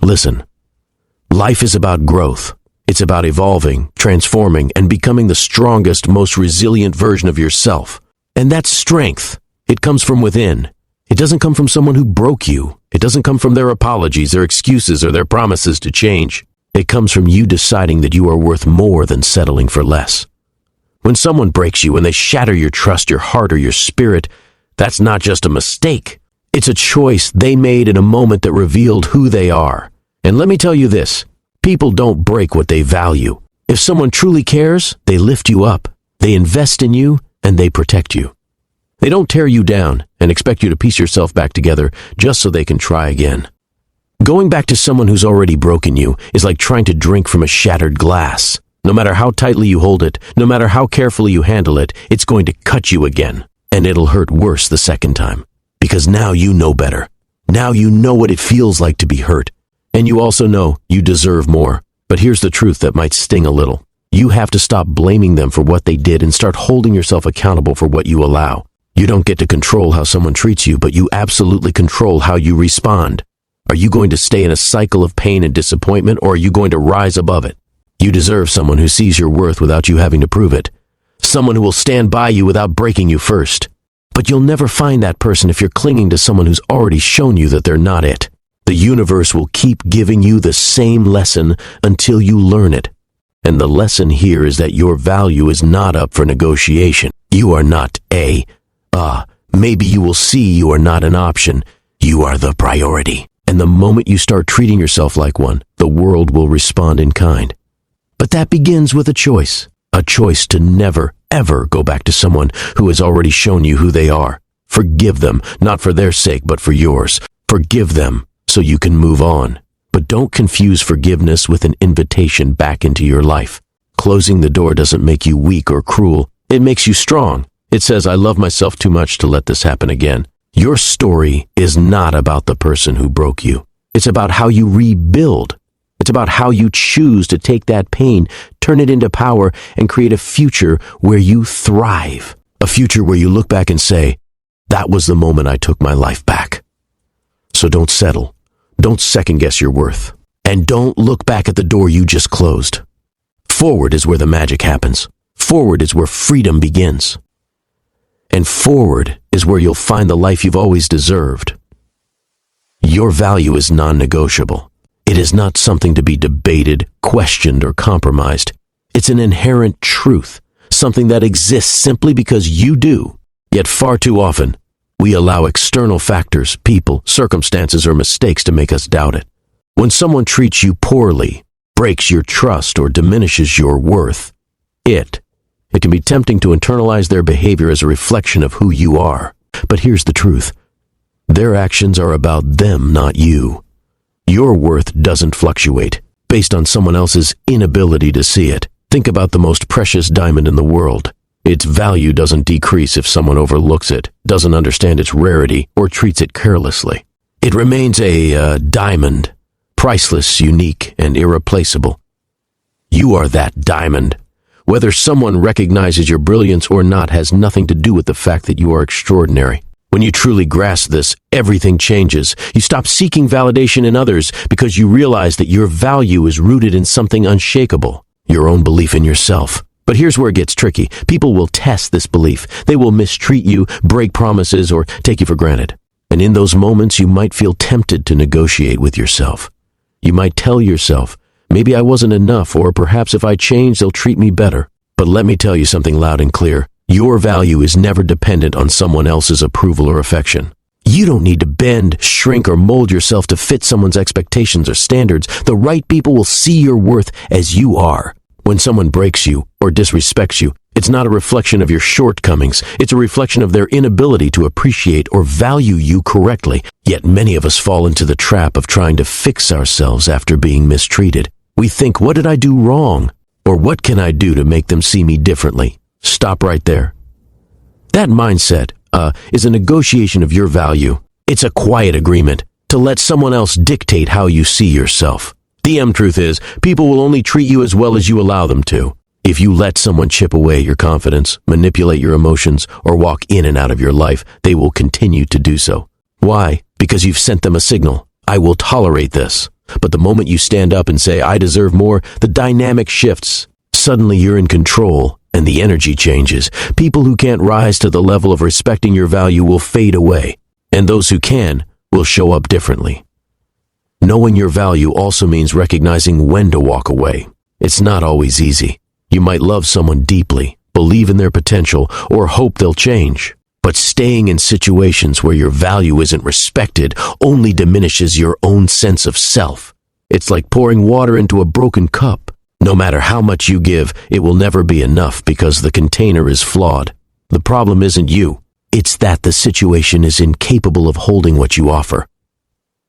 Listen, life is about growth. It's about evolving, transforming, and becoming the strongest, most resilient version of yourself. And that's strength. It comes from within. It doesn't come from someone who broke you. It doesn't come from their apologies, their excuses, or their promises to change. It comes from you deciding that you are worth more than settling for less. When someone breaks you, when they shatter your trust, your heart, or your spirit, that's not just a mistake. It's a choice they made in a moment that revealed who they are. And let me tell you this, people don't break what they value. If someone truly cares, they lift you up, they invest in you, and they protect you. They don't tear you down and expect you to piece yourself back together just so they can try again. Going back to someone who's already broken you is like trying to drink from a shattered glass. No matter how tightly you hold it, no matter how carefully you handle it, it's going to cut you again. And it'll hurt worse the second time. Because now you know better. Now you know what it feels like to be hurt. And you also know you deserve more. But here's the truth that might sting a little. You have to stop blaming them for what they did and start holding yourself accountable for what you allow. You don't get to control how someone treats you, but you absolutely control how you respond. Are you going to stay in a cycle of pain and disappointment, or are you going to rise above it? You deserve someone who sees your worth without you having to prove it. Someone who will stand by you without breaking you first. But you'll never find that person if you're clinging to someone who's already shown you that they're not it. The universe will keep giving you the same lesson until you learn it. And the lesson here is that your value is not up for negotiation. You are not maybe you will see you are not an option. You are the priority. And the moment you start treating yourself like one, the world will respond in kind. But that begins with a choice to never, ever go back to someone who has already shown you who they are. Forgive them, not for their sake, but for yours. Forgive them so you can move on. But don't confuse forgiveness with an invitation back into your life. Closing the door doesn't make you weak or cruel. It makes you strong. It says, I love myself too much to let this happen again. Your story is not about the person who broke you. It's about how you rebuild. It's about how you choose to take that pain, turn it into power, and create a future where you thrive. A future where you look back and say, that was the moment I took my life back. So don't settle. Don't second-guess your worth. And don't look back at the door you just closed. Forward is where the magic happens. Forward is where freedom begins. And forward is where you'll find the life you've always deserved. Your value is non-negotiable. It is not something to be debated, questioned, or compromised. It's an inherent truth, something that exists simply because you do. Yet far too often, we allow external factors, people, circumstances, or mistakes to make us doubt it. When someone treats you poorly, breaks your trust, or diminishes your worth, it can be tempting to internalize their behavior as a reflection of who you are. But here's the truth. Their actions are about them, not you. Your worth doesn't fluctuate based on someone else's inability to see it. Think about the most precious diamond in the world. Its value doesn't decrease if someone overlooks it, doesn't understand its rarity, or treats it carelessly. It remains a diamond, priceless, unique, and irreplaceable. You are that diamond. Whether someone recognizes your brilliance or not has nothing to do with the fact that you are extraordinary. When you truly grasp this, everything changes. You stop seeking validation in others because you realize that your value is rooted in something unshakable, your own belief in yourself. But here's where it gets tricky. People will test this belief. They will mistreat you, break promises, or take you for granted. And in those moments, you might feel tempted to negotiate with yourself. You might tell yourself, maybe I wasn't enough, or perhaps if I change, they'll treat me better. But let me tell you something loud and clear. Your value is never dependent on someone else's approval or affection. You don't need to bend, shrink, or mold yourself to fit someone's expectations or standards. The right people will see your worth as you are. When someone breaks you or disrespects you, it's not a reflection of your shortcomings. It's a reflection of their inability to appreciate or value you correctly. Yet many of us fall into the trap of trying to fix ourselves after being mistreated. We think, what did I do wrong? Or what can I do to make them see me differently? Stop right there. That mindset is a negotiation of your value. It's a quiet agreement to let someone else dictate how you see yourself. The truth is, people will only treat you as well as you allow them to. If you let someone chip away your confidence, manipulate your emotions, or walk in and out of your life, they will continue to do so. Why? Because you've sent them a signal. I will tolerate this. But the moment you stand up and say, I deserve more, the dynamic shifts. Suddenly you're in control, and the energy changes. People who can't rise to the level of respecting your value will fade away, and those who can will show up differently. Knowing your value also means recognizing when to walk away. It's not always easy. You might love someone deeply, believe in their potential, or hope they'll change. But staying in situations where your value isn't respected only diminishes your own sense of self. It's like pouring water into a broken cup. No matter how much you give, it will never be enough because the container is flawed. The problem isn't you. It's that the situation is incapable of holding what you offer.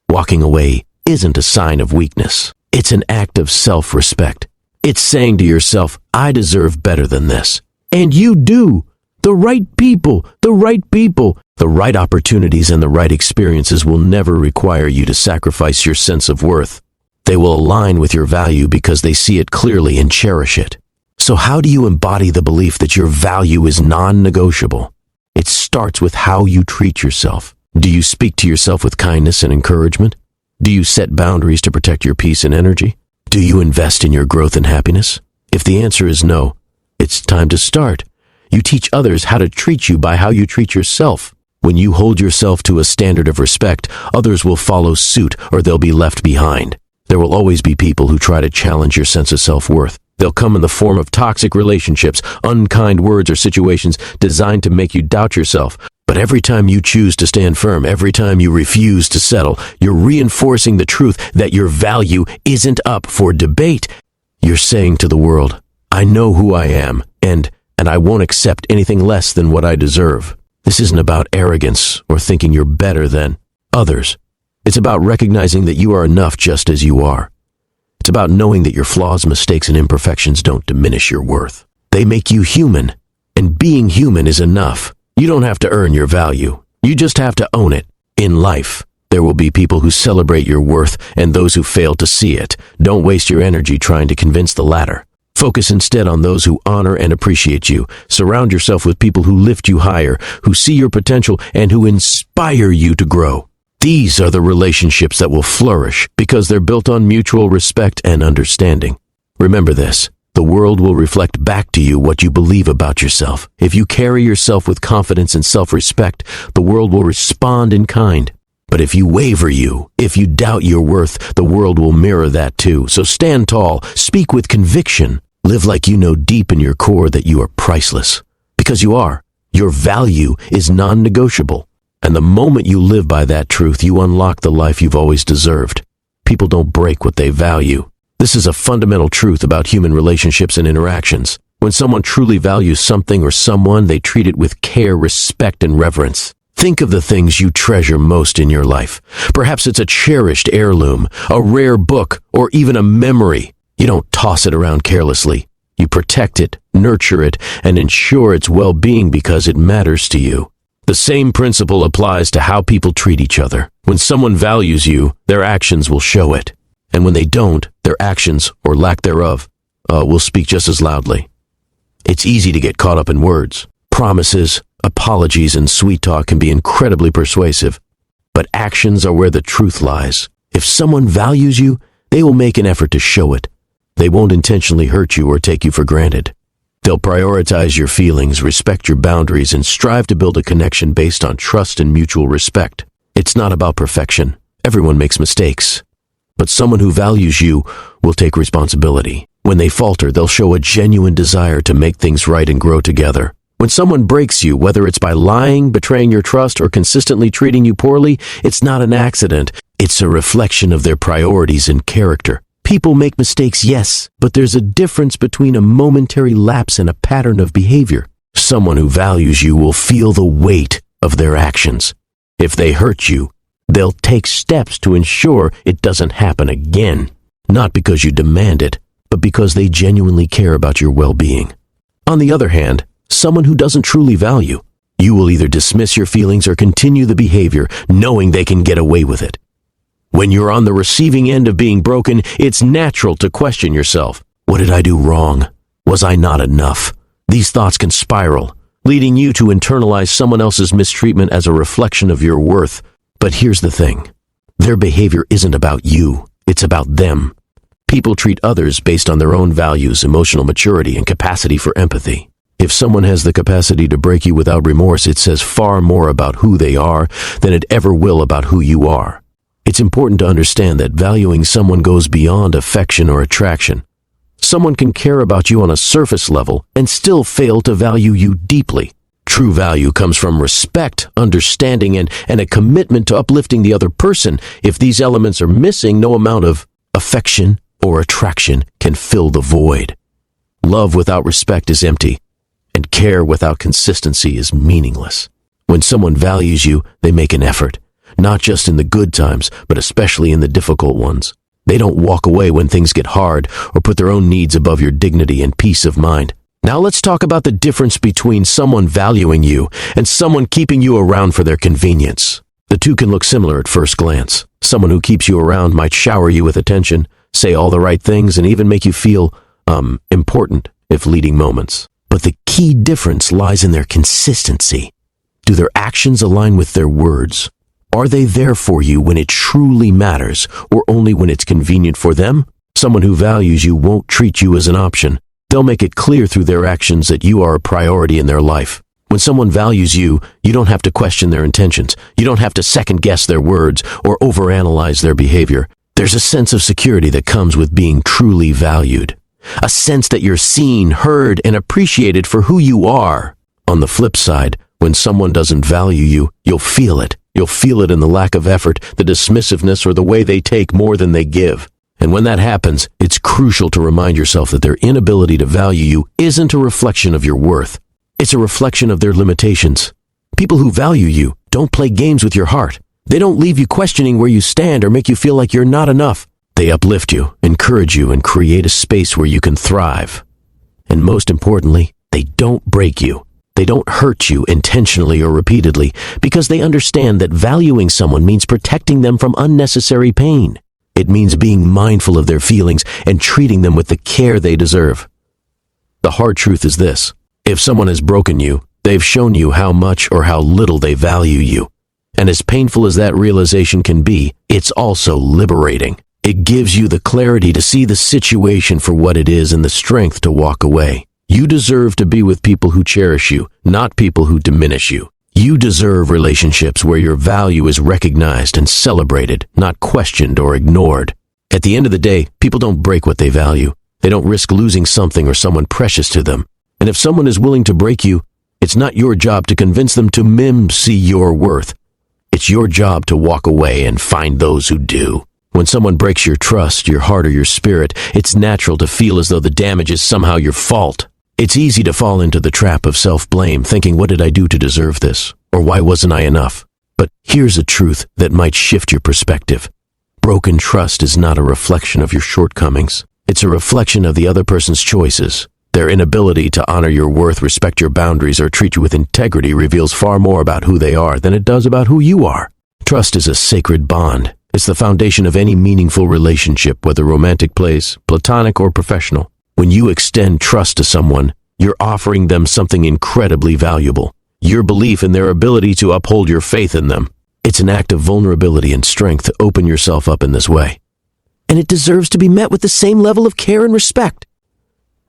Walking away isn't a sign of weakness. It's an act of self-respect. It's saying to yourself, I deserve better than this. And you do. The right people, the right opportunities and the right experiences will never require you to sacrifice your sense of worth. They will align with your value because they see it clearly and cherish it. So how do you embody the belief that your value is non-negotiable? It starts with how you treat yourself. Do you speak to yourself with kindness and encouragement? Do you set boundaries to protect your peace and energy? Do you invest in your growth and happiness? If the answer is no, it's time to start. You teach others how to treat you by how you treat yourself. When you hold yourself to a standard of respect, others will follow suit or they'll be left behind. There will always be people who try to challenge your sense of self-worth. They'll come in the form of toxic relationships, unkind words, or situations designed to make you doubt yourself. But every time you choose to stand firm, every time you refuse to settle, you're reinforcing the truth that your value isn't up for debate. You're saying to the world, I know who I am, and I won't accept anything less than what I deserve. This isn't about arrogance or thinking you're better than others. It's about recognizing that you are enough just as you are. It's about knowing that your flaws, mistakes, and imperfections don't diminish your worth. They make you human, and being human is enough. You don't have to earn your value. You just have to own it. In life, there will be people who celebrate your worth and those who fail to see it. Don't waste your energy trying to convince the latter. Focus instead on those who honor and appreciate you. Surround yourself with people who lift you higher, who see your potential, and who inspire you to grow. These are the relationships that will flourish because they're built on mutual respect and understanding. Remember this. The world will reflect back to you what you believe about yourself. If you carry yourself with confidence and self-respect, the world will respond in kind. But if you waver if you doubt your worth, the world will mirror that too. So stand tall, speak with conviction, live like you know deep in your core that you are priceless. Because you are. Your value is non-negotiable. And the moment you live by that truth, you unlock the life you've always deserved. People don't break what they value. This is a fundamental truth about human relationships and interactions. When someone truly values something or someone, they treat it with care, respect, and reverence. Think of the things you treasure most in your life. Perhaps it's a cherished heirloom, a rare book, or even a memory. You don't toss it around carelessly. You protect it, nurture it, and ensure its well-being because it matters to you. The same principle applies to how people treat each other. When someone values you, their actions will show it. And when they don't, their actions, or lack thereof, will speak just as loudly. It's easy to get caught up in words. Promises, apologies, and sweet talk can be incredibly persuasive. But actions are where the truth lies. If someone values you, they will make an effort to show it. They won't intentionally hurt you or take you for granted. They'll prioritize your feelings, respect your boundaries, and strive to build a connection based on trust and mutual respect. It's not about perfection. Everyone makes mistakes. But someone who values you will take responsibility. When they falter, they'll show a genuine desire to make things right and grow together. When someone breaks you, whether it's by lying, betraying your trust, or consistently treating you poorly, it's not an accident. It's a reflection of their priorities and character. People make mistakes, yes, but there's a difference between a momentary lapse and a pattern of behavior. Someone who values you will feel the weight of their actions. If they hurt you, they'll take steps to ensure it doesn't happen again. Not because you demand it, but because they genuinely care about your well-being. On the other hand, someone who doesn't truly value, you will either dismiss your feelings or continue the behavior, knowing they can get away with it. When you're on the receiving end of being broken, it's natural to question yourself. What did I do wrong? Was I not enough? These thoughts can spiral, leading you to internalize someone else's mistreatment as a reflection of your worth. But here's the thing. Their behavior isn't about you. It's about them. People treat others based on their own values, emotional maturity, and capacity for empathy. If someone has the capacity to break you without remorse, it says far more about who they are than it ever will about who you are. It's important to understand that valuing someone goes beyond affection or attraction. Someone can care about you on a surface level and still fail to value you deeply. True value comes from respect, understanding, and a commitment to uplifting the other person. If these elements are missing, no amount of affection or attraction can fill the void. Love without respect is empty, and care without consistency is meaningless. When someone values you, they make an effort, not just in the good times, but especially in the difficult ones. They don't walk away when things get hard or put their own needs above your dignity and peace of mind. Now let's talk about the difference between someone valuing you and someone keeping you around for their convenience. The two can look similar at first glance. Someone who keeps you around might shower you with attention, say all the right things, and even make you feel, important if leading moments. But the key difference lies in their consistency. Do their actions align with their words? Are they there for you when it truly matters, or only when it's convenient for them? Someone who values you won't treat you as an option. They'll make it clear through their actions that you are a priority in their life. When someone values you, you don't have to question their intentions. You don't have to second-guess their words or overanalyze their behavior. There's a sense of security that comes with being truly valued. A sense that you're seen, heard, and appreciated for who you are. On the flip side, when someone doesn't value you, you'll feel it. You'll feel it in the lack of effort, the dismissiveness, or the way they take more than they give. And when that happens, it's crucial to remind yourself that their inability to value you isn't a reflection of your worth. It's a reflection of their limitations. People who value you don't play games with your heart. They don't leave you questioning where you stand or make you feel like you're not enough. They uplift you, encourage you, and create a space where you can thrive. And most importantly, they don't break you. They don't hurt you intentionally or repeatedly because they understand that valuing someone means protecting them from unnecessary pain. It means being mindful of their feelings and treating them with the care they deserve. The hard truth is this: if someone has broken you, they've shown you how much or how little they value you. And as painful as that realization can be, it's also liberating. It gives you the clarity to see the situation for what it is and the strength to walk away. You deserve to be with people who cherish you, not people who diminish you. You deserve relationships where your value is recognized and celebrated, not questioned or ignored. At the end of the day, people don't break what they value. They don't risk losing something or someone precious to them. And if someone is willing to break you, it's not your job to convince them to see your worth. It's your job to walk away and find those who do. When someone breaks your trust, your heart, or your spirit, it's natural to feel as though the damage is somehow your fault. It's easy to fall into the trap of self-blame, thinking, what did I do to deserve this? Or why wasn't I enough? But here's a truth that might shift your perspective. Broken trust is not a reflection of your shortcomings. It's a reflection of the other person's choices. Their inability to honor your worth, respect your boundaries, or treat you with integrity reveals far more about who they are than it does about who you are. Trust is a sacred bond. It's the foundation of any meaningful relationship, whether romantic plays, platonic, or professional. When you extend trust to someone, you're offering them something incredibly valuable. Your belief in their ability to uphold your faith in them. It's an act of vulnerability and strength to open yourself up in this way. And it deserves to be met with the same level of care and respect.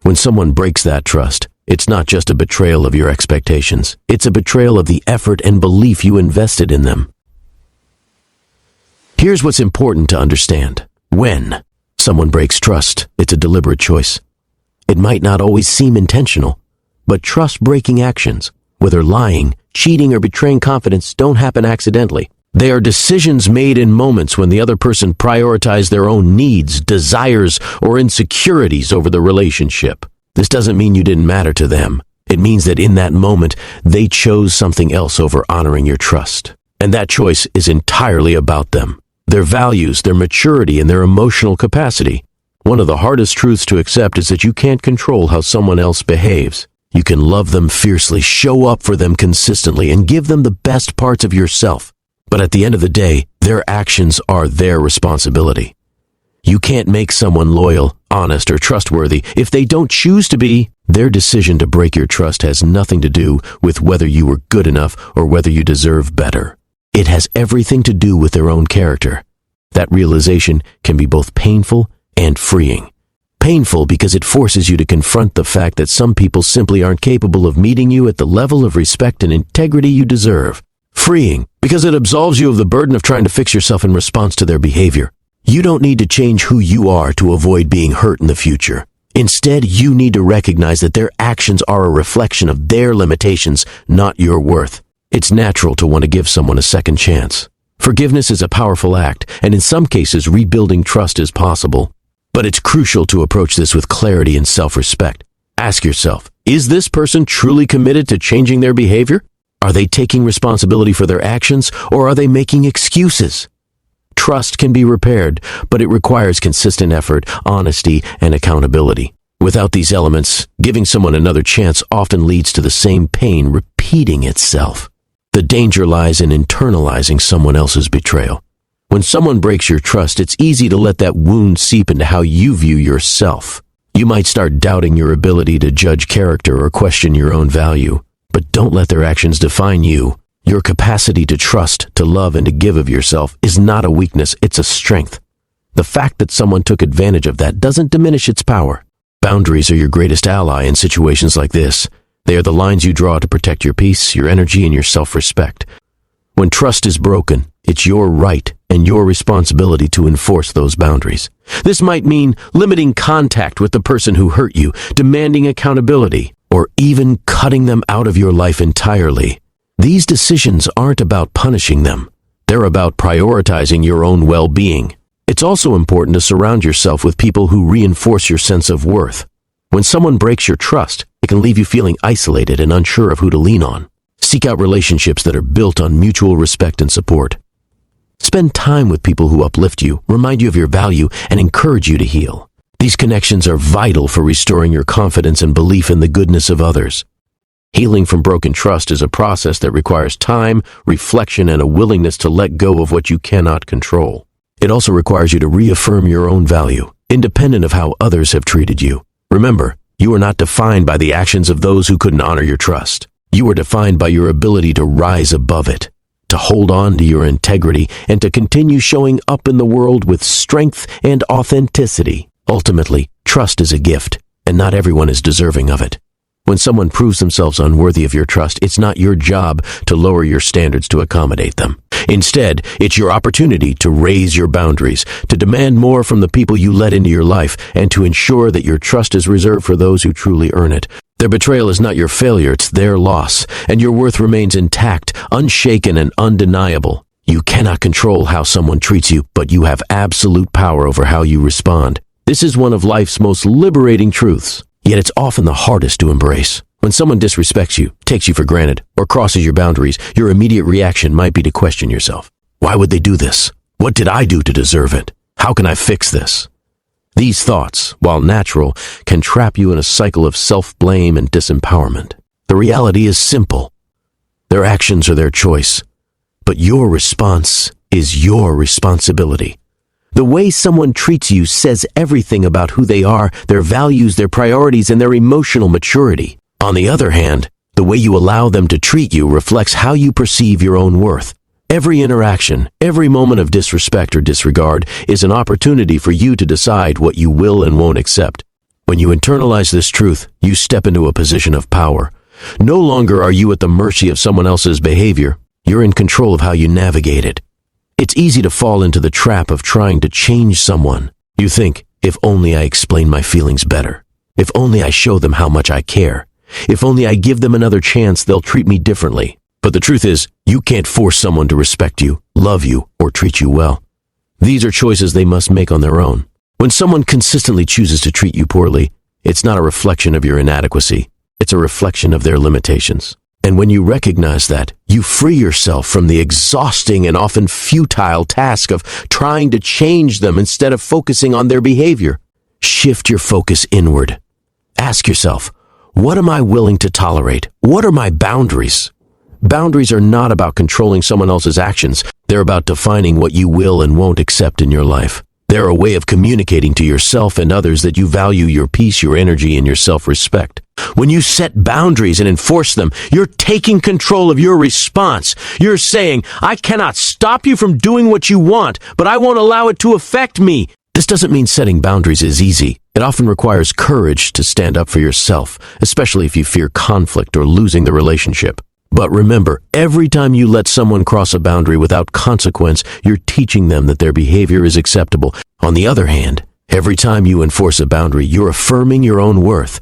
When someone breaks that trust, it's not just a betrayal of your expectations. It's a betrayal of the effort and belief you invested in them. Here's what's important to understand. When someone breaks trust, it's a deliberate choice. It might not always seem intentional, but trust-breaking actions, whether lying, cheating, or betraying confidence, don't happen accidentally. They are decisions made in moments when the other person prioritized their own needs, desires, or insecurities over the relationship. This doesn't mean you didn't matter to them. It means that in that moment, they chose something else over honoring your trust. And that choice is entirely about them, their values, their maturity, and their emotional capacity. One of the hardest truths to accept is that you can't control how someone else behaves. You can love them fiercely, show up for them consistently, and give them the best parts of yourself. But at the end of the day, their actions are their responsibility. You can't make someone loyal, honest, or trustworthy if they don't choose to be. Their decision to break your trust has nothing to do with whether you were good enough or whether you deserve better. It has everything to do with their own character. That realization can be both painful and freeing. Painful because it forces you to confront the fact that some people simply aren't capable of meeting you at the level of respect and integrity you deserve. Freeing because it absolves you of the burden of trying to fix yourself in response to their behavior. You don't need to change who you are to avoid being hurt in the future. Instead, you need to recognize that their actions are a reflection of their limitations, not your worth. It's natural to want to give someone a second chance. Forgiveness is a powerful act, and in some cases, rebuilding trust is possible. But it's crucial to approach this with clarity and self-respect. Ask yourself, is this person truly committed to changing their behavior? Are they taking responsibility for their actions, or are they making excuses? Trust can be repaired, but it requires consistent effort, honesty, and accountability. Without these elements, giving someone another chance often leads to the same pain repeating itself. The danger lies in internalizing someone else's betrayal. When someone breaks your trust, it's easy to let that wound seep into how you view yourself. You might start doubting your ability to judge character or question your own value. But don't let their actions define you. Your capacity to trust, to love, and to give of yourself is not a weakness, it's a strength. The fact that someone took advantage of that doesn't diminish its power. Boundaries are your greatest ally in situations like this. They are the lines you draw to protect your peace, your energy, and your self-respect. When trust is broken, it's your right and your responsibility to enforce those boundaries. This might mean limiting contact with the person who hurt you, demanding accountability, or even cutting them out of your life entirely. These decisions aren't about punishing them. They're about prioritizing your own well-being. It's also important to surround yourself with people who reinforce your sense of worth. When someone breaks your trust, it can leave you feeling isolated and unsure of who to lean on. Seek out relationships that are built on mutual respect and support. Spend time with people who uplift you, remind you of your value, and encourage you to heal. These connections are vital for restoring your confidence and belief in the goodness of others. Healing from broken trust is a process that requires time, reflection, and a willingness to let go of what you cannot control. It also requires you to reaffirm your own value, independent of how others have treated you. Remember, you are not defined by the actions of those who couldn't honor your trust. You are defined by your ability to rise above it, to hold on to your integrity, and to continue showing up in the world with strength and authenticity. Ultimately, trust is a gift, and not everyone is deserving of it. When someone proves themselves unworthy of your trust, it's not your job to lower your standards to accommodate them. Instead, it's your opportunity to raise your boundaries, to demand more from the people you let into your life, and to ensure that your trust is reserved for those who truly earn it. Their betrayal is not your failure, it's their loss, and your worth remains intact, unshaken, and undeniable. You cannot control how someone treats you, but you have absolute power over how you respond. This is one of life's most liberating truths, yet it's often the hardest to embrace. When someone disrespects you, takes you for granted, or crosses your boundaries, your immediate reaction might be to question yourself. Why would they do this? What did I do to deserve it? How can I fix this? These thoughts, while natural, can trap you in a cycle of self-blame and disempowerment. The reality is simple. Their actions are their choice, but your response is your responsibility. The way someone treats you says everything about who they are, their values, their priorities, and their emotional maturity. On the other hand, the way you allow them to treat you reflects how you perceive your own worth. Every interaction, every moment of disrespect or disregard is an opportunity for you to decide what you will and won't accept. When you internalize this truth, you step into a position of power. No longer are you at the mercy of someone else's behavior. You're in control of how you navigate it. It's easy to fall into the trap of trying to change someone. You think, if only I explain my feelings better. If only I show them how much I care. If only I give them another chance, they'll treat me differently. But the truth is, you can't force someone to respect you, love you, or treat you well. These are choices they must make on their own. When someone consistently chooses to treat you poorly, it's not a reflection of your inadequacy. It's a reflection of their limitations. And when you recognize that, you free yourself from the exhausting and often futile task of trying to change them instead of focusing on their behavior. Shift your focus inward. Ask yourself, what am I willing to tolerate? What are my boundaries? Boundaries are not about controlling someone else's actions. They're about defining what you will and won't accept in your life. They're a way of communicating to yourself and others that you value your peace, your energy, and your self-respect. When you set boundaries and enforce them, you're taking control of your response. You're saying, I cannot stop you from doing what you want, but I won't allow it to affect me. This doesn't mean setting boundaries is easy. It often requires courage to stand up for yourself, especially if you fear conflict or losing the relationship. But remember, every time you let someone cross a boundary without consequence, you're teaching them that their behavior is acceptable. On the other hand, every time you enforce a boundary, you're affirming your own worth.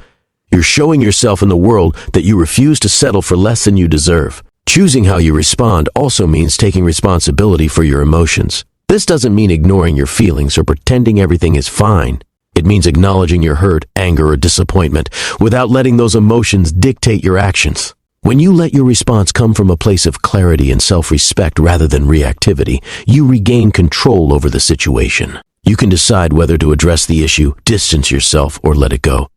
You're showing yourself in the world that you refuse to settle for less than you deserve. Choosing how you respond also means taking responsibility for your emotions. This doesn't mean ignoring your feelings or pretending everything is fine. It means acknowledging your hurt, anger, or disappointment without letting those emotions dictate your actions. When you let your response come from a place of clarity and self-respect rather than reactivity, you regain control over the situation. You can decide whether to address the issue, distance yourself, or let it go.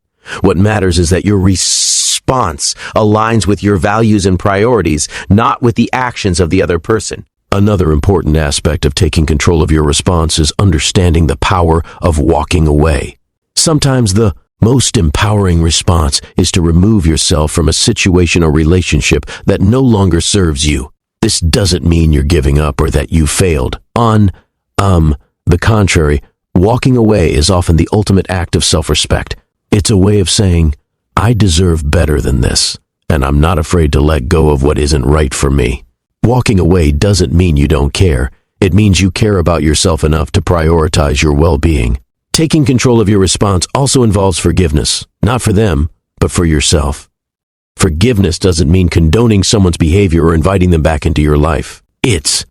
What matters is that your response aligns with your values and priorities, not with the actions of the other person. Another important aspect of taking control of your response is understanding the power of walking away. Sometimes the most empowering response is to remove yourself from a situation or relationship that no longer serves you. This doesn't mean you're giving up or that you failed. On the contrary, walking away is often the ultimate act of self-respect. It's a way of saying, I deserve better than this, and I'm not afraid to let go of what isn't right for me. Walking away doesn't mean you don't care. It means you care about yourself enough to prioritize your well-being. Taking control of your response also involves forgiveness, not for them, but for yourself. Forgiveness doesn't mean condoning someone's behavior or inviting them back into your life. It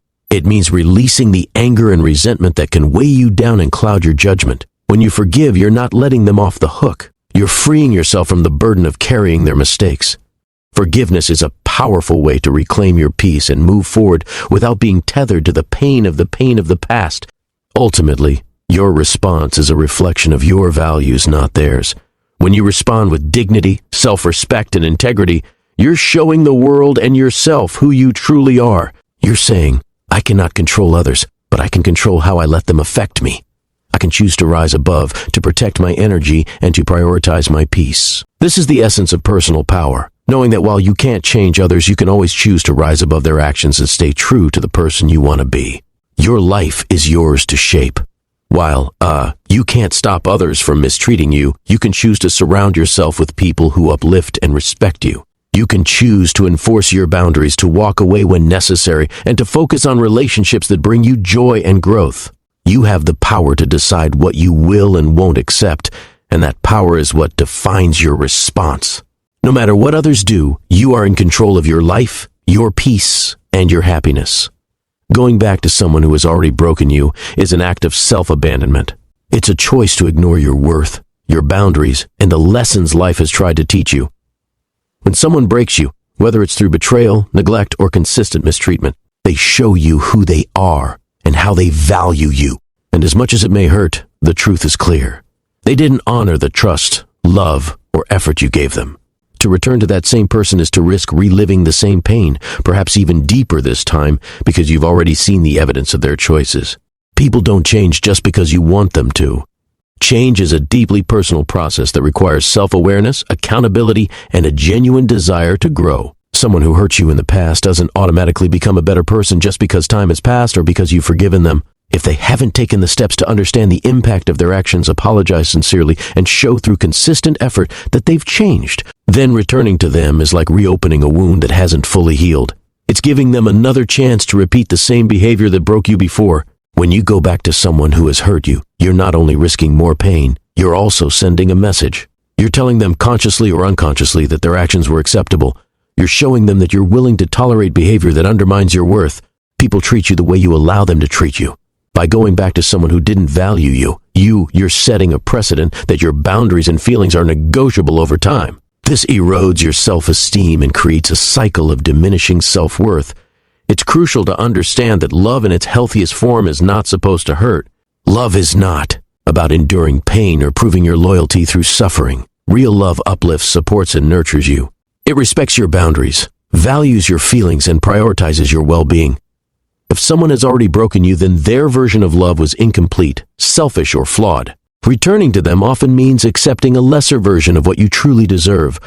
means releasing the anger and resentment that can weigh you down and cloud your judgment. When you forgive, you're not letting them off the hook. You're freeing yourself from the burden of carrying their mistakes. Forgiveness is a powerful way to reclaim your peace and move forward without being tethered to the pain of the past. Ultimately, your response is a reflection of your values, not theirs. When you respond with dignity, self-respect, and integrity, you're showing the world and yourself who you truly are. You're saying, I cannot control others, but I can control how I let them affect me. I can choose to rise above, to protect my energy, and to prioritize my peace. This is the essence of personal power, knowing that while you can't change others, you can always choose to rise above their actions and stay true to the person you want to be. Your life is yours to shape. While, you can't stop others from mistreating you, you can choose to surround yourself with people who uplift and respect you. You can choose to enforce your boundaries, to walk away when necessary, and to focus on relationships that bring you joy and growth. You have the power to decide what you will and won't accept, and that power is what defines your response. No matter what others do, you are in control of your life, your peace, and your happiness. Going back to someone who has already broken you is an act of self-abandonment. It's a choice to ignore your worth, your boundaries, and the lessons life has tried to teach you. When someone breaks you, whether it's through betrayal, neglect, or consistent mistreatment, they show you who they are and how they value you. And as much as it may hurt, the truth is clear. They didn't honor the trust, love, or effort you gave them. To return to that same person is to risk reliving the same pain, perhaps even deeper this time, because you've already seen the evidence of their choices. People don't change just because you want them to. Change is a deeply personal process that requires self-awareness, accountability, and a genuine desire to grow. Someone who hurt you in the past doesn't automatically become a better person just because time has passed or because you've forgiven them. If they haven't taken the steps to understand the impact of their actions, apologize sincerely, and show through consistent effort that they've changed, then returning to them is like reopening a wound that hasn't fully healed. It's giving them another chance to repeat the same behavior that broke you before. When you go back to someone who has hurt you, you're not only risking more pain, you're also sending a message. You're telling them consciously or unconsciously that their actions were acceptable. You're showing them that you're willing to tolerate behavior that undermines your worth. People treat you the way you allow them to treat you. By going back to someone who didn't value you, you're setting a precedent that your boundaries and feelings are negotiable over time. This erodes your self-esteem and creates a cycle of diminishing self-worth. It's crucial to understand that love in its healthiest form is not supposed to hurt. Love is not about enduring pain or proving your loyalty through suffering. Real love uplifts, supports, and nurtures you. It respects your boundaries, values your feelings, and prioritizes your well-being. If someone has already broken you, then their version of love was incomplete, selfish, or flawed. Returning to them often means accepting a lesser version of what you truly deserve,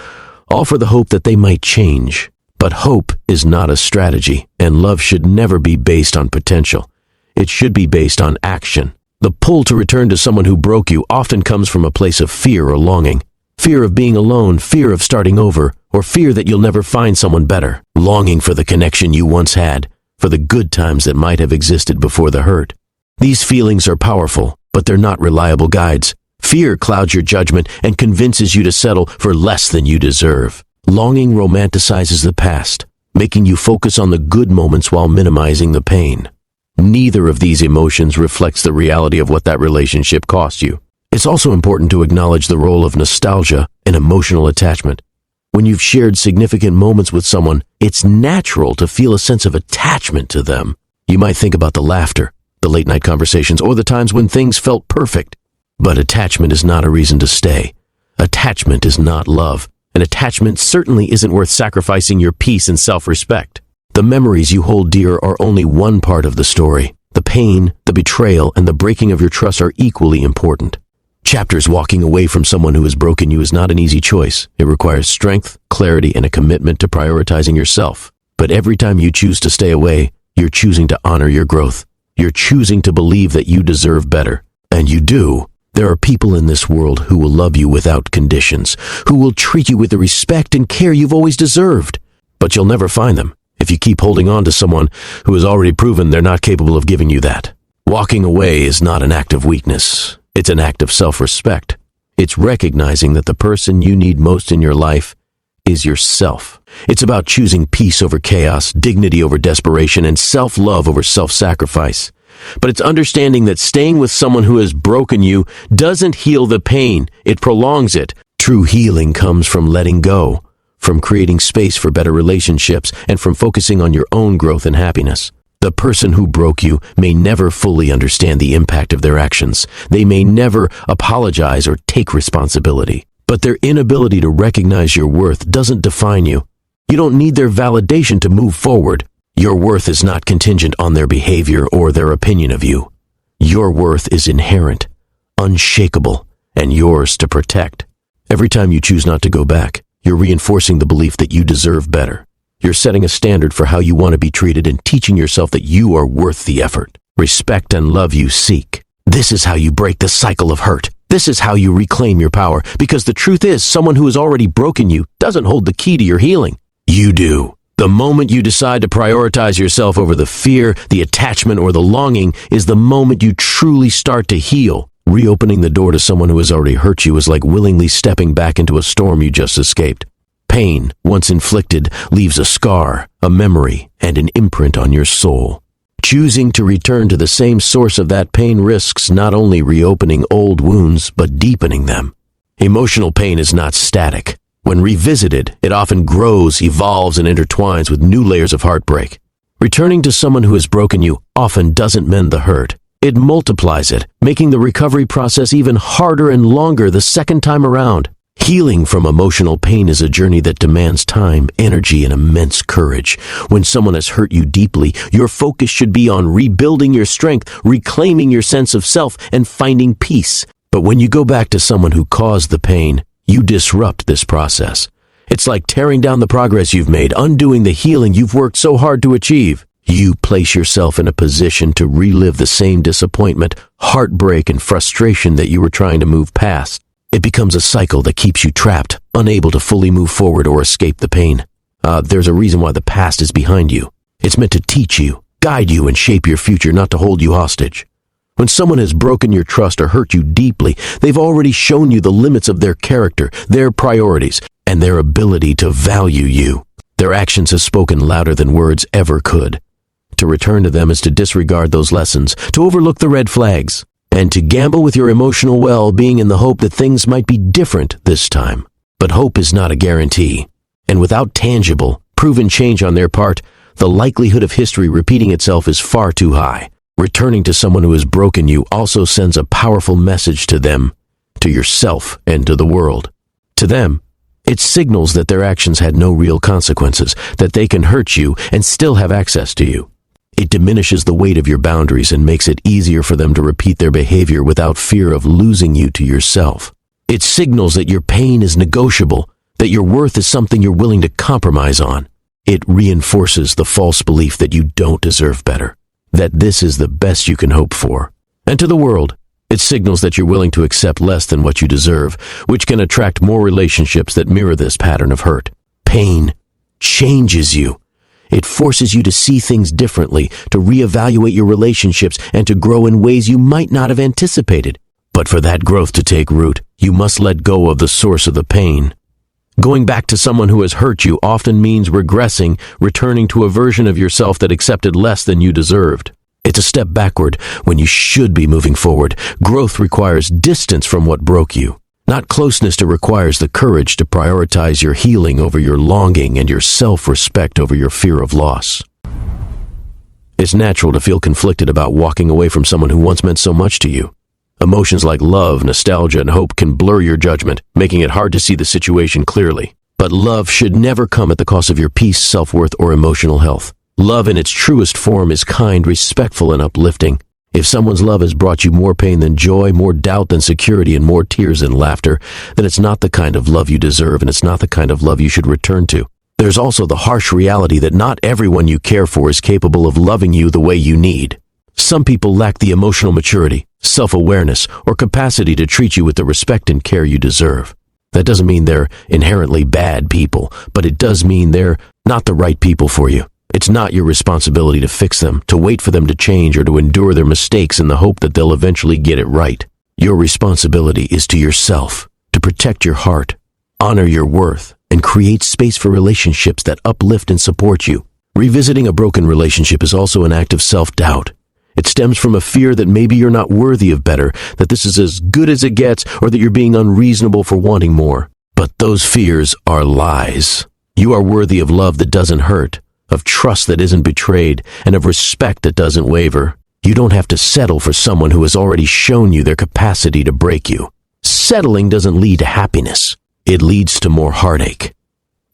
all for the hope that they might change. But hope is not a strategy, and love should never be based on potential. It should be based on action. The pull to return to someone who broke you often comes from a place of fear or longing. Fear of being alone, fear of starting over, or fear that you'll never find someone better. Longing for the connection you once had, for the good times that might have existed before the hurt. These feelings are powerful, but they're not reliable guides. Fear clouds your judgment and convinces you to settle for less than you deserve. Longing romanticizes the past, making you focus on the good moments while minimizing the pain. Neither of these emotions reflects the reality of what that relationship cost you. It's also important to acknowledge the role of nostalgia and emotional attachment. When you've shared significant moments with someone, it's natural to feel a sense of attachment to them. You might think about the laughter, the late-night conversations, or the times when things felt perfect. But attachment is not a reason to stay. Attachment is not love, and attachment certainly isn't worth sacrificing your peace and self-respect. The memories you hold dear are only one part of the story. The pain, the betrayal, and the breaking of your trust are equally important. Chapters walking away from someone who has broken you is not an easy choice. It requires strength, clarity, and a commitment to prioritizing yourself. But every time you choose to stay away, you're choosing to honor your growth. You're choosing to believe that you deserve better. And you do. There are people in this world who will love you without conditions, who will treat you with the respect and care you've always deserved. But you'll never find them if you keep holding on to someone who has already proven they're not capable of giving you that. Walking away is not an act of weakness. It's an act of self-respect. It's recognizing that the person you need most in your life is yourself. It's about choosing peace over chaos, dignity over desperation, and self-love over self-sacrifice. But it's understanding that staying with someone who has broken you doesn't heal the pain, it prolongs it. True healing comes from letting go, from creating space for better relationships, and from focusing on your own growth and happiness. The person who broke you may never fully understand the impact of their actions. They may never apologize or take responsibility. But their inability to recognize your worth doesn't define you. You don't need their validation to move forward. Your worth is not contingent on their behavior or their opinion of you. Your worth is inherent, unshakable, and yours to protect. Every time you choose not to go back, you're reinforcing the belief that you deserve better. You're setting a standard for how you want to be treated and teaching yourself that you are worth the effort. Respect and love you seek. This is how you break the cycle of hurt. This is how you reclaim your power, because the truth is, someone who has already broken you doesn't hold the key to your healing. You do. The moment you decide to prioritize yourself over the fear, the attachment, or the longing is the moment you truly start to heal. Reopening the door to someone who has already hurt you is like willingly stepping back into a storm you just escaped. Pain, once inflicted, leaves a scar, a memory, and an imprint on your soul. Choosing to return to the same source of that pain risks not only reopening old wounds, but deepening them. Emotional pain is not static. When revisited, it often grows, evolves, and intertwines with new layers of heartbreak. Returning to someone who has broken you often doesn't mend the hurt. It multiplies it, making the recovery process even harder and longer the second time around. Healing from emotional pain is a journey that demands time, energy, and immense courage. When someone has hurt you deeply, your focus should be on rebuilding your strength, reclaiming your sense of self, and finding peace. But when you go back to someone who caused the pain, you disrupt this process. It's like tearing down the progress you've made, undoing the healing you've worked so hard to achieve. You place yourself in a position to relive the same disappointment, heartbreak, and frustration that you were trying to move past. It becomes a cycle that keeps you trapped, unable to fully move forward or escape the pain. There's a reason why the past is behind you. It's meant to teach you, guide you, and shape your future, not to hold you hostage. When someone has broken your trust or hurt you deeply, they've already shown you the limits of their character, their priorities, and their ability to value you. Their actions have spoken louder than words ever could. To return to them is to disregard those lessons, to overlook the red flags, and to gamble with your emotional well-being in the hope that things might be different this time. But hope is not a guarantee, and without tangible, proven change on their part, the likelihood of history repeating itself is far too high. Returning to someone who has broken you also sends a powerful message to them, to yourself, and to the world. To them, it signals that their actions had no real consequences, that they can hurt you and still have access to you. It diminishes the weight of your boundaries and makes it easier for them to repeat their behavior without fear of losing you to yourself. It signals that your pain is negotiable, that your worth is something you're willing to compromise on. It reinforces the false belief that you don't deserve better, that this is the best you can hope for. And to the world, it signals that you're willing to accept less than what you deserve, which can attract more relationships that mirror this pattern of hurt. Pain changes you. It forces you to see things differently, to reevaluate your relationships, and to grow in ways you might not have anticipated. But for that growth to take root, you must let go of the source of the pain. Going back to someone who has hurt you often means regressing, returning to a version of yourself that accepted less than you deserved. It's a step backward when you should be moving forward. Growth requires distance from what broke you. Not closeness. It requires the courage to prioritize your healing over your longing and your self-respect over your fear of loss. It's natural to feel conflicted about walking away from someone who once meant so much to you. Emotions like love, nostalgia, and hope can blur your judgment, making it hard to see the situation clearly. But love should never come at the cost of your peace, self-worth, or emotional health. Love in its truest form is kind, respectful, and uplifting. If someone's love has brought you more pain than joy, more doubt than security, and more tears than laughter, then it's not the kind of love you deserve, and it's not the kind of love you should return to. There's also the harsh reality that not everyone you care for is capable of loving you the way you need. Some people lack the emotional maturity, self-awareness, or capacity to treat you with the respect and care you deserve. That doesn't mean they're inherently bad people, but it does mean they're not the right people for you. It's not your responsibility to fix them, to wait for them to change, or to endure their mistakes in the hope that they'll eventually get it right. Your responsibility is to yourself, to protect your heart, honor your worth, and create space for relationships that uplift and support you. Revisiting a broken relationship is also an act of self-doubt. It stems from a fear that maybe you're not worthy of better, that this is as good as it gets, or that you're being unreasonable for wanting more. But those fears are lies. You are worthy of love that doesn't hurt, of trust that isn't betrayed, and of respect that doesn't waver. You don't have to settle for someone who has already shown you their capacity to break you. Settling doesn't lead to happiness. It leads to more heartache.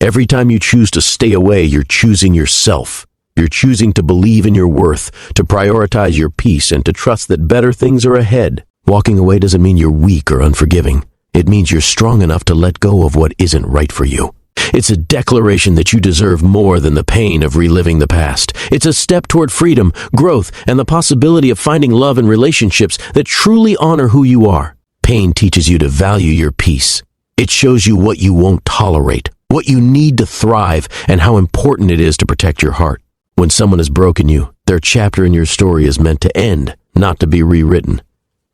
Every time you choose to stay away, you're choosing yourself. You're choosing to believe in your worth, to prioritize your peace, and to trust that better things are ahead. Walking away doesn't mean you're weak or unforgiving. It means you're strong enough to let go of what isn't right for you. It's a declaration that you deserve more than the pain of reliving the past. It's a step toward freedom, growth, and the possibility of finding love and relationships that truly honor who you are. Pain teaches you to value your peace. It shows you what you won't tolerate, what you need to thrive, and how important it is to protect your heart. When someone has broken you, their chapter in your story is meant to end, not to be rewritten.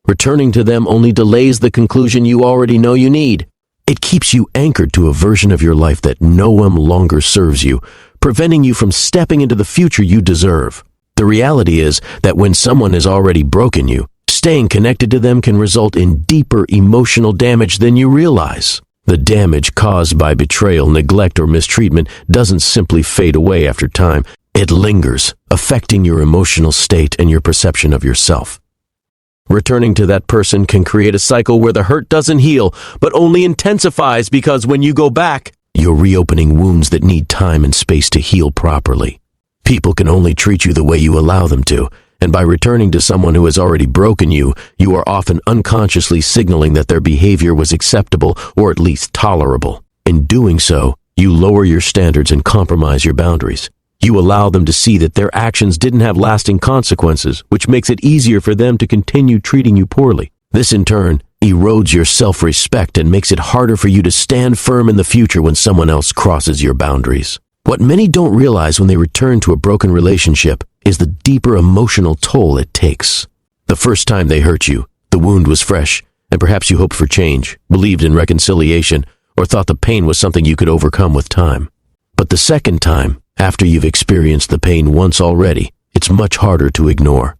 Returning to them only delays the conclusion you already know you need. It keeps you anchored to a version of your life that no longer serves you, preventing you from stepping into the future you deserve. The reality is that when someone has already broken you, staying connected to them can result in deeper emotional damage than you realize. The damage caused by betrayal, neglect, or mistreatment doesn't simply fade away after time. It lingers, affecting your emotional state and your perception of yourself. Returning to that person can create a cycle where the hurt doesn't heal, but only intensifies because when you go back, you're reopening wounds that need time and space to heal properly. People can only treat you the way you allow them to, and by returning to someone who has already broken you, you are often unconsciously signaling that their behavior was acceptable or at least tolerable. In doing so, you lower your standards and compromise your boundaries. You allow them to see that their actions didn't have lasting consequences, which makes it easier for them to continue treating you poorly. This, in turn, erodes your self-respect and makes it harder for you to stand firm in the future when someone else crosses your boundaries. What many don't realize when they return to a broken relationship is the deeper emotional toll it takes. The first time they hurt you, the wound was fresh, and perhaps you hoped for change, believed in reconciliation, or thought the pain was something you could overcome with time. But the second time, after you've experienced the pain once already, it's much harder to ignore.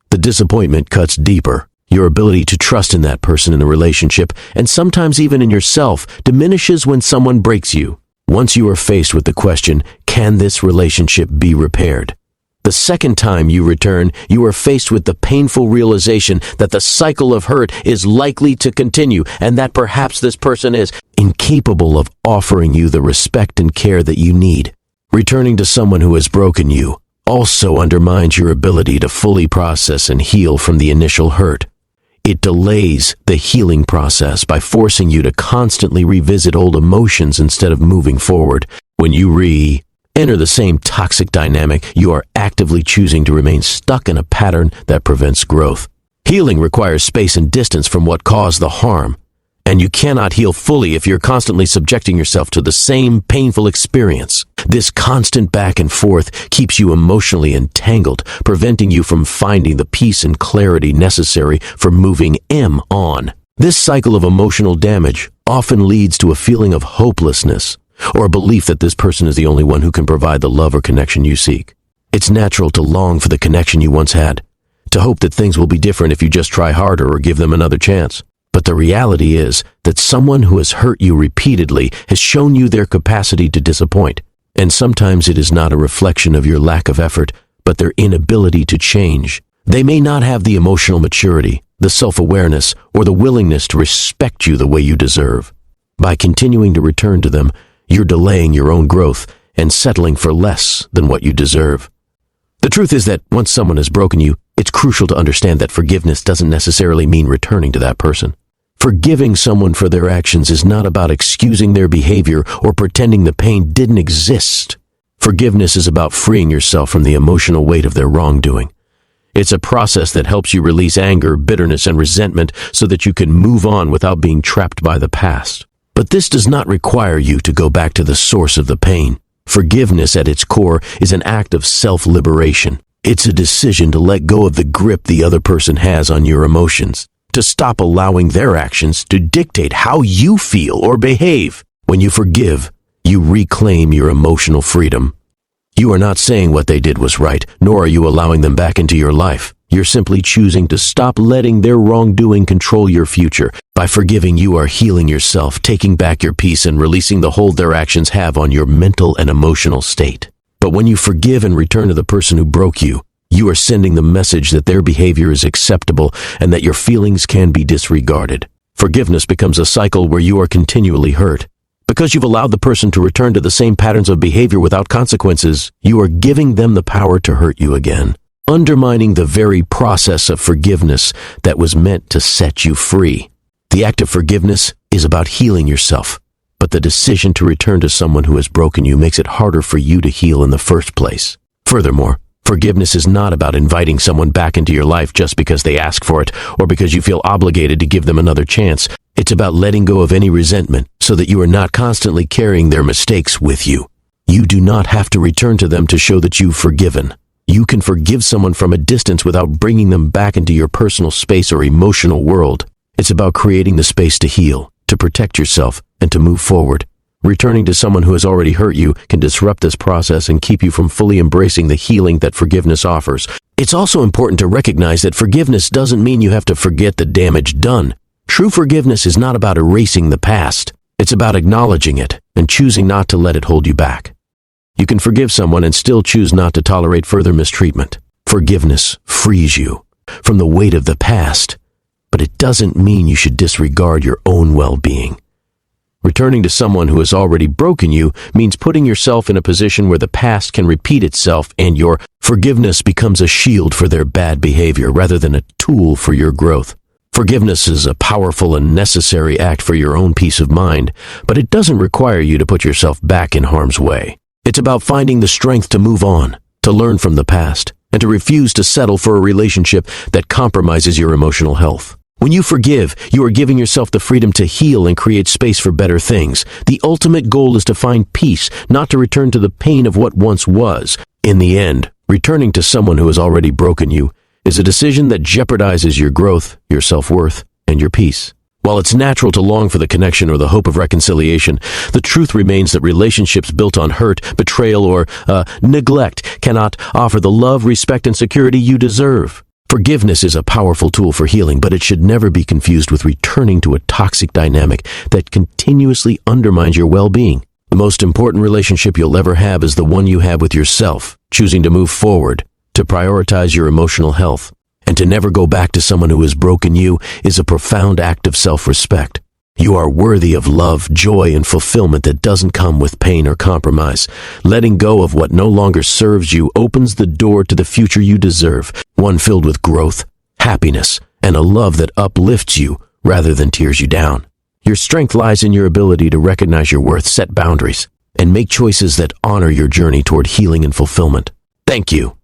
The disappointment cuts deeper. Your ability to trust in that person in the relationship, and sometimes even in yourself, diminishes when someone breaks you. Once you are faced with the question, can this relationship be repaired? The second time you return, you are faced with the painful realization that the cycle of hurt is likely to continue, and that perhaps this person is incapable of offering you the respect and care that you need. Returning to someone who has broken you also undermines your ability to fully process and heal from the initial hurt. It delays the healing process by forcing you to constantly revisit old emotions instead of moving forward. When you enter the same toxic dynamic, you are actively choosing to remain stuck in a pattern that prevents growth. Healing requires space and distance from what caused the harm, and you cannot heal fully if you're constantly subjecting yourself to the same painful experience. This constant back and forth keeps you emotionally entangled, preventing you from finding the peace and clarity necessary for moving on. This cycle of emotional damage often leads to a feeling of hopelessness, or a belief that this person is the only one who can provide the love or connection you seek. It's natural to long for the connection you once had, to hope that things will be different if you just try harder or give them another chance. But the reality is that someone who has hurt you repeatedly has shown you their capacity to disappoint. And sometimes it is not a reflection of your lack of effort, but their inability to change. They may not have the emotional maturity, the self-awareness, or the willingness to respect you the way you deserve. By continuing to return to them, you're delaying your own growth and settling for less than what you deserve. The truth is that once someone has broken you, it's crucial to understand that forgiveness doesn't necessarily mean returning to that person. Forgiving someone for their actions is not about excusing their behavior or pretending the pain didn't exist. Forgiveness is about freeing yourself from the emotional weight of their wrongdoing. It's a process that helps you release anger, bitterness, and resentment so that you can move on without being trapped by the past. But this does not require you to go back to the source of the pain. Forgiveness at its core is an act of self-liberation. It's a decision to let go of the grip the other person has on your emotions, to stop allowing their actions to dictate how you feel or behave. When you forgive, you reclaim your emotional freedom. You are not saying what they did was right, nor are you allowing them back into your life. You're simply choosing to stop letting their wrongdoing control your future. By forgiving, you are healing yourself, taking back your peace, and releasing the hold their actions have on your mental and emotional state. But when you forgive and return to the person who broke you, you are sending the message that their behavior is acceptable and that your feelings can be disregarded. Forgiveness becomes a cycle where you are continually hurt. Because you've allowed the person to return to the same patterns of behavior without consequences, you are giving them the power to hurt you again, undermining the very process of forgiveness that was meant to set you free. The act of forgiveness is about healing yourself, but the decision to return to someone who has broken you makes it harder for you to heal in the first place. Furthermore, forgiveness is not about inviting someone back into your life just because they ask for it or because you feel obligated to give them another chance. It's about letting go of any resentment so that you are not constantly carrying their mistakes with you. You do not have to return to them to show that you've forgiven. You can forgive someone from a distance without bringing them back into your personal space or emotional world. It's about creating the space to heal, to protect yourself, and to move forward. Returning to someone who has already hurt you can disrupt this process and keep you from fully embracing the healing that forgiveness offers. It's also important to recognize that forgiveness doesn't mean you have to forget the damage done. True forgiveness is not about erasing the past. It's about acknowledging it and choosing not to let it hold you back. You can forgive someone and still choose not to tolerate further mistreatment. Forgiveness frees you from the weight of the past, but it doesn't mean you should disregard your own well-being. Returning to someone who has already broken you means putting yourself in a position where the past can repeat itself and your forgiveness becomes a shield for their bad behavior rather than a tool for your growth. Forgiveness is a powerful and necessary act for your own peace of mind, but it doesn't require you to put yourself back in harm's way. It's about finding the strength to move on, to learn from the past, and to refuse to settle for a relationship that compromises your emotional health. When you forgive, you are giving yourself the freedom to heal and create space for better things. The ultimate goal is to find peace, not to return to the pain of what once was. In the end, returning to someone who has already broken you is a decision that jeopardizes your growth, your self-worth, and your peace. While it's natural to long for the connection or the hope of reconciliation, the truth remains that relationships built on hurt, betrayal, or neglect cannot offer the love, respect, and security you deserve. Forgiveness is a powerful tool for healing, but it should never be confused with returning to a toxic dynamic that continuously undermines your well-being. The most important relationship you'll ever have is the one you have with yourself, choosing to move forward, to prioritize your emotional health, and to never go back to someone who has broken you is a profound act of self-respect. You are worthy of love, joy, and fulfillment that doesn't come with pain or compromise. Letting go of what no longer serves you opens the door to the future you deserve, one filled with growth, happiness, and a love that uplifts you rather than tears you down. Your strength lies in your ability to recognize your worth, set boundaries, and make choices that honor your journey toward healing and fulfillment. Thank you